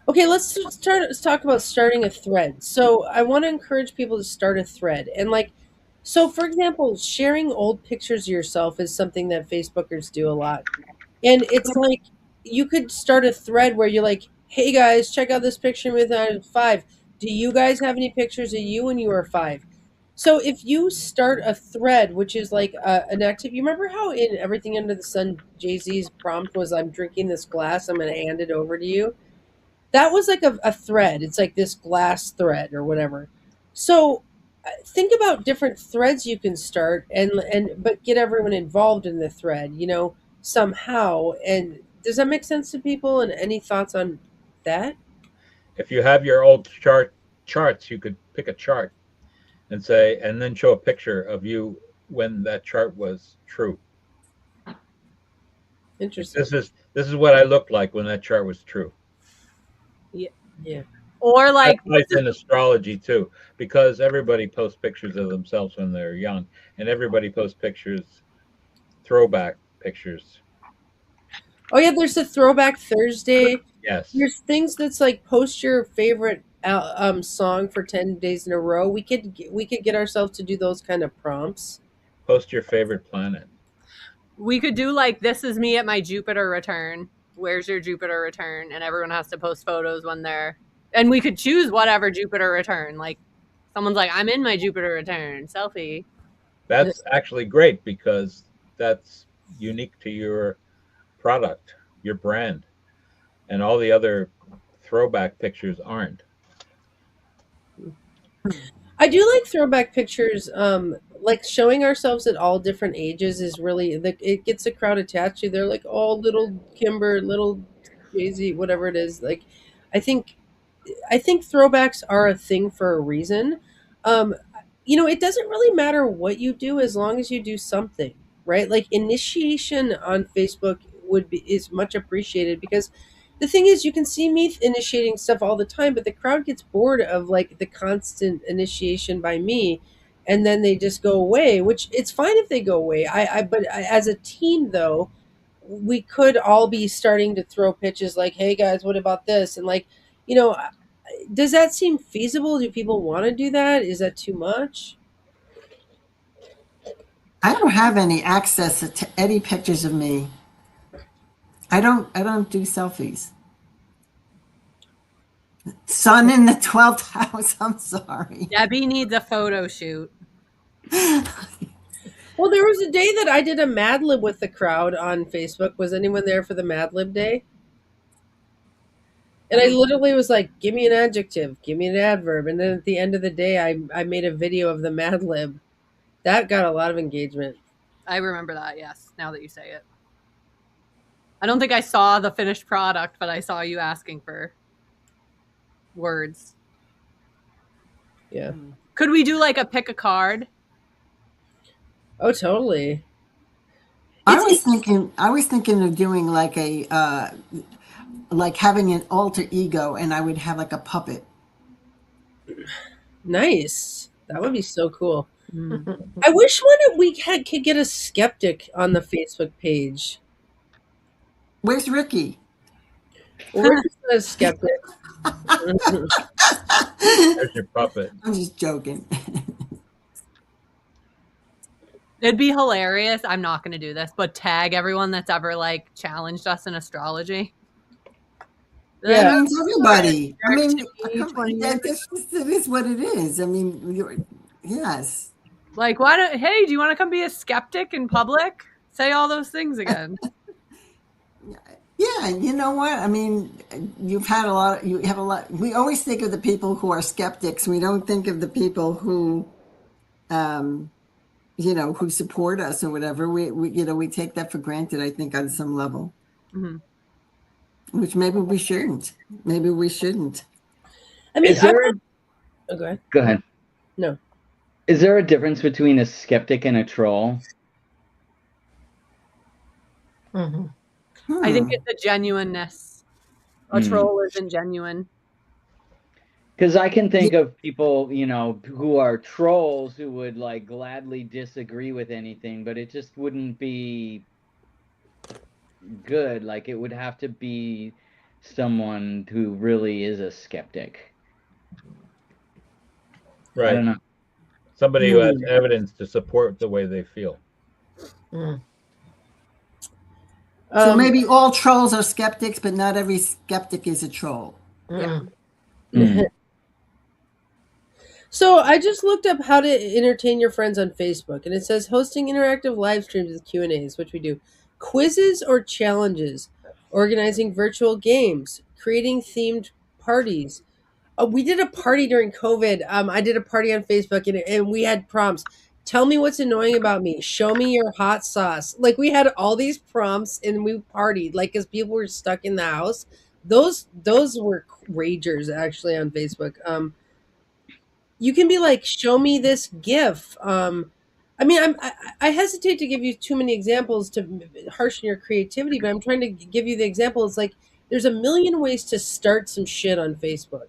Okay, let's talk about starting a thread. So I want to encourage people to start a thread. And like, so for example, sharing old pictures of yourself is something that Facebookers do a lot. And it's like, you could start a thread where you're like, hey guys, check out this picture with I was 5. Do you guys have any pictures of you when you were 5? So if you start a thread, which is like an active, you remember how in Everything Under the Sun, Jay-Z's prompt was, I'm drinking this glass, I'm going to hand it over to you. That was like a thread. It's like this glass thread or whatever. So think about different threads you can start but get everyone involved in the thread, somehow. And does that make sense to people? And any thoughts on that? If you have your old charts, you could pick a chart and say, and then show a picture of you when that chart was true. Interesting. This is what I looked like when that chart was true. Yeah. Or like that's in astrology too, because everybody posts pictures of themselves when they're young, and everybody posts pictures, throwback pictures. Oh yeah, there's a Throwback Thursday. Yes. There's things that's like post your favorite song for 10 days in a row. We could get ourselves to do those kind of prompts. Post your favorite planet. We could do like, this is me at my Jupiter return. Where's your Jupiter return? And everyone has to post photos when they're, and we could choose whatever Jupiter return. Like someone's like, I'm in my Jupiter return, selfie. That's actually great because that's unique to your product, your brand, and all the other throwback pictures aren't. I do like throwback pictures. Like showing ourselves at all different ages is really, it gets a crowd attached to. They're like, oh, little Kimber, little Jay-Z, whatever it is. Like, I think throwbacks are a thing for a reason. It doesn't really matter what you do as long as you do something, right? Like initiation on Facebook is much appreciated, because the thing is, you can see me initiating stuff all the time, but the crowd gets bored of like the constant initiation by me, and then they just go away. Which it's fine if they go away. But as a team, though, we could all be starting to throw pitches like, "Hey guys, what about this?" And like, does that seem feasible? Do people want to do that? Is that too much? I don't have any access to any pictures of me. I don't do selfies. Sun in the 12th house. I'm sorry. Debbie needs a photo shoot. Well, there was a day that I did a Mad Lib with the crowd on Facebook. Was anyone there for the Mad Lib day? And I literally was like, give me an adjective, give me an adverb. And then at the end of the day, I made a video of the Mad Lib. That got a lot of engagement. I remember that, yes, now that you say it. I don't think I saw the finished product, but I saw you asking for words. Yeah. Could we do like a pick a card? Oh, totally. I was thinking of doing like a like having an alter ego, and I would have like a puppet. Nice. That would be so cool. I wish we could get a skeptic on the Facebook page. Where's Ricky? Well, we're just not a skeptic. There's your puppet. I'm just joking. It'd be hilarious. I'm not going to do this, but tag everyone that's ever like challenged us in astrology. Yeah. That means everybody. I mean, 20 it is what it is. I mean, yes. Like, hey, do you want to come be a skeptic in public? Say all those things again. Yeah, and you know what? I mean, you have a lot. We always think of the people who are skeptics. We don't think of the people who, who support us or whatever. We take that for granted, I think, on some level, which maybe we shouldn't. Maybe we shouldn't. I mean, Is there oh, go ahead. Go ahead. No. Is there a difference between a skeptic and a troll? I think it's a genuineness. A troll isn't genuine. Because I can think of people, who are trolls who would like gladly disagree with anything, but it just wouldn't be good. Like it would have to be someone who really is a skeptic. Right. I don't know. Somebody who has evidence to support the way they feel. So maybe all trolls are skeptics, but not every skeptic is a troll. Yeah. So I just looked up how to entertain your friends on Facebook, and it says hosting interactive live streams with Q&As, which we do, quizzes or challenges, organizing virtual games, creating themed parties. We did a party during COVID. I did a party on Facebook, and we had prompts. Tell me what's annoying about me. Show me your hot sauce. Like, we had all these prompts, and we partied, like, because people were stuck in the house. Those were ragers, actually, on Facebook. You can be like, show me this GIF. I mean, I hesitate to give you too many examples to harshen your creativity, but I'm trying to give you the example. It's like there's a million ways to start some shit on Facebook,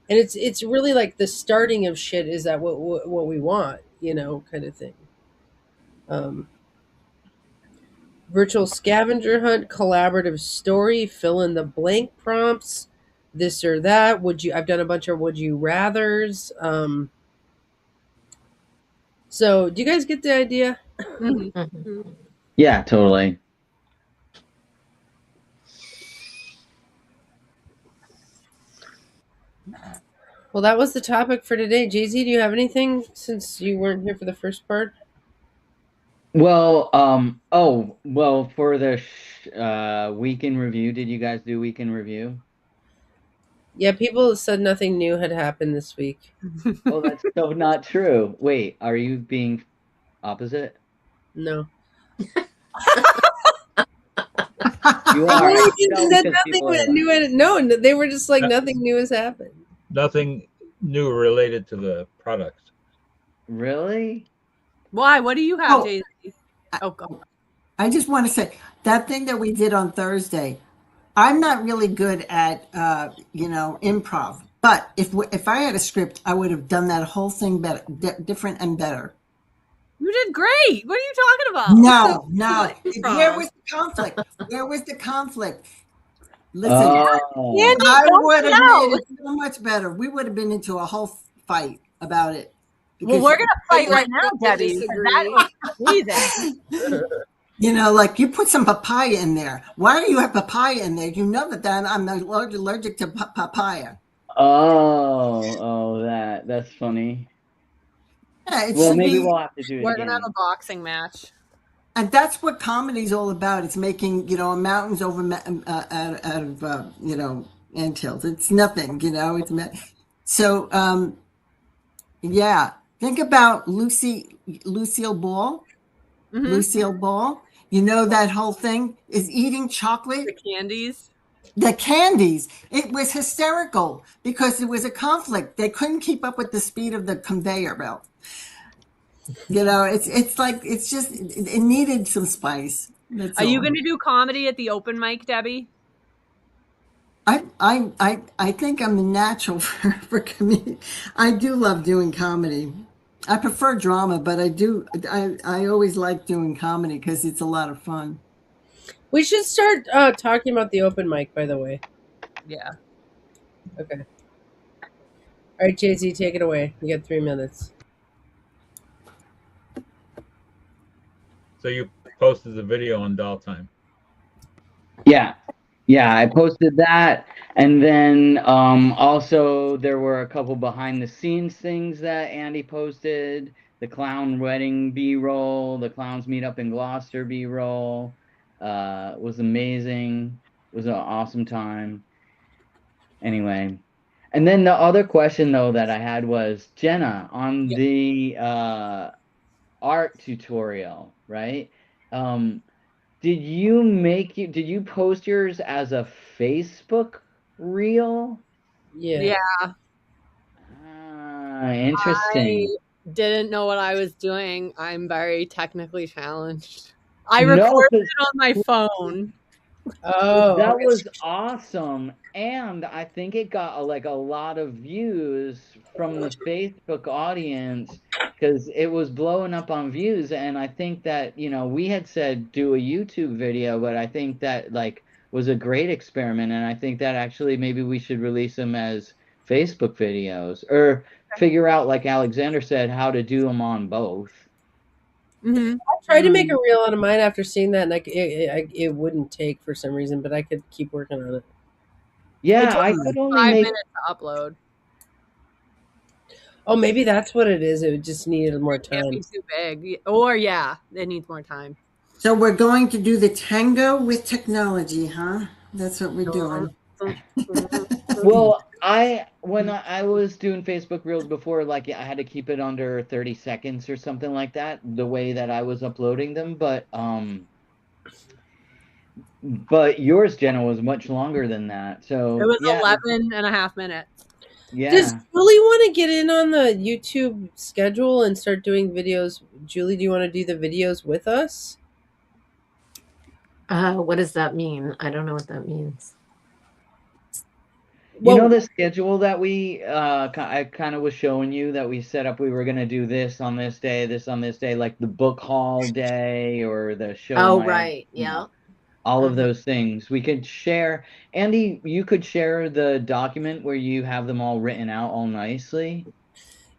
and it's really like the starting of shit is that what we want, kind of thing. Virtual scavenger hunt, collaborative story, fill in the blank prompts, this or that. I've done a bunch of would you rathers. So do you guys get the idea? Yeah, totally. Well, that was the topic for today. Jay-Z, do you have anything since you weren't here for the first part? Well, for the week in review, did you guys do week in review? Yeah, people said nothing new had happened this week. Oh, that's so not true. Wait, are you being opposite? No. You are. No, they were just like nothing new has happened. Nothing new related to the product. Really? Why? What do you have, Jay-Z? Oh, go. I just want to say that thing that we did on Thursday. I'm not really good at improv, but if I had a script, I would have done that whole thing better, different and better. You did great. What are you talking about? No. Where was the conflict? Where was the conflict? Listen, Andy, I would have made it so much better. We would have been into a whole fight about it. Well, we're gonna fight right now, Debbie. Like you put some papaya in there. Why do you have papaya in there? You know that I'm allergic to papaya. Oh, that's funny. Yeah, well, maybe we'll have to do it. We're gonna have a boxing match. And that's what comedy's all about. It's making, mountains over out of anthills. It's nothing, So, yeah. Think about Lucille Ball. Mm-hmm. Lucille Ball. That whole thing is eating chocolate. The candies. It was hysterical because there was a conflict. They couldn't keep up with the speed of the conveyor belt. It needed some spice. Are you going to do comedy at the open mic, Debbie? I think I'm the natural for comedy. I do love doing comedy. I prefer drama, but I always like doing comedy because it's a lot of fun. We should start talking about the open mic, by the way. Yeah. Okay. All right, Jay-Z, take it away. You got 3 minutes. So you posted the video on Doll Time. Yeah, I posted that, and then also there were a couple behind the scenes things that Andy posted. The clown wedding B-roll, the clowns meet up in Gloucester B-roll was amazing. It was an awesome time. Anyway, and then the other question though that I had was, Jenna, on the art tutorial, right? Did you post yours as a Facebook reel? Yeah. Interesting. I didn't know what I was doing. I'm very technically challenged. I No, recorded 'cause it on my phone. Oh, that okay. was awesome, and I think it got like a lot of views from the Facebook audience because it was blowing up on views. And I think that we had said do a YouTube video, but I think that like was a great experiment, and I think that actually maybe we should release them as Facebook videos or figure out, like Alexander said, how to do them on both. Mm-hmm. I tried to make a reel out of mine after seeing that, and it wouldn't take for some reason, but I could keep working on it. Yeah, I could only 5 make minutes to upload. Oh, maybe that's what it is. It just needed more It can't time. be too big. Or it needs more time. So we're going to do the tango with technology, huh? That's what we're doing. Well, when I was doing Facebook Reels before, like I had to keep it under 30 seconds or something like that, the way that I was uploading them. But yours, Jenna, was much longer than that. So It was yeah, 11 and a half minutes. Does yeah. Julie want to get in on the YouTube schedule and start doing videos? Julie, do you want to do the videos with us? What does that mean? I don't know what that means. You know the schedule that I kind of was showing you that we set up. We were gonna do this on this day, this on this day, like the book haul day or the show. Oh, right. Yeah. All of those things we could share. Andy, you could share the document where you have them all written out all nicely.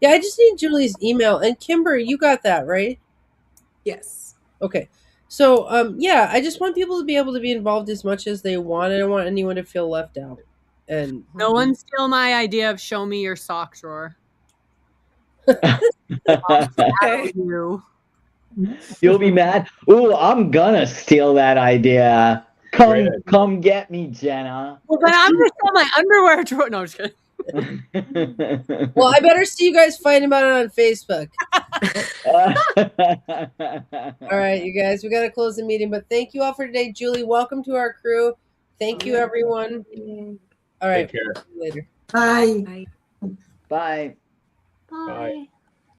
Yeah, I just need Julie's email. And Kimber, you got that, right? Yes. Okay. So, yeah, I just want people to be able to be involved as much as they want. I don't want anyone to feel left out. And no one steal my idea of show me your sock drawer. Okay. You'll be mad. Ooh, I'm gonna steal that idea. Come get me, Jenna. Well, then I'm gonna sell my underwear drawer. No, I'm just kidding. Well, I better see you guys fighting about it on Facebook. All right, you guys, we got to close the meeting, but thank you all for today. Julie, welcome to our crew. Thank you, everyone. All right. Take care. Later. Bye. Bye. Bye.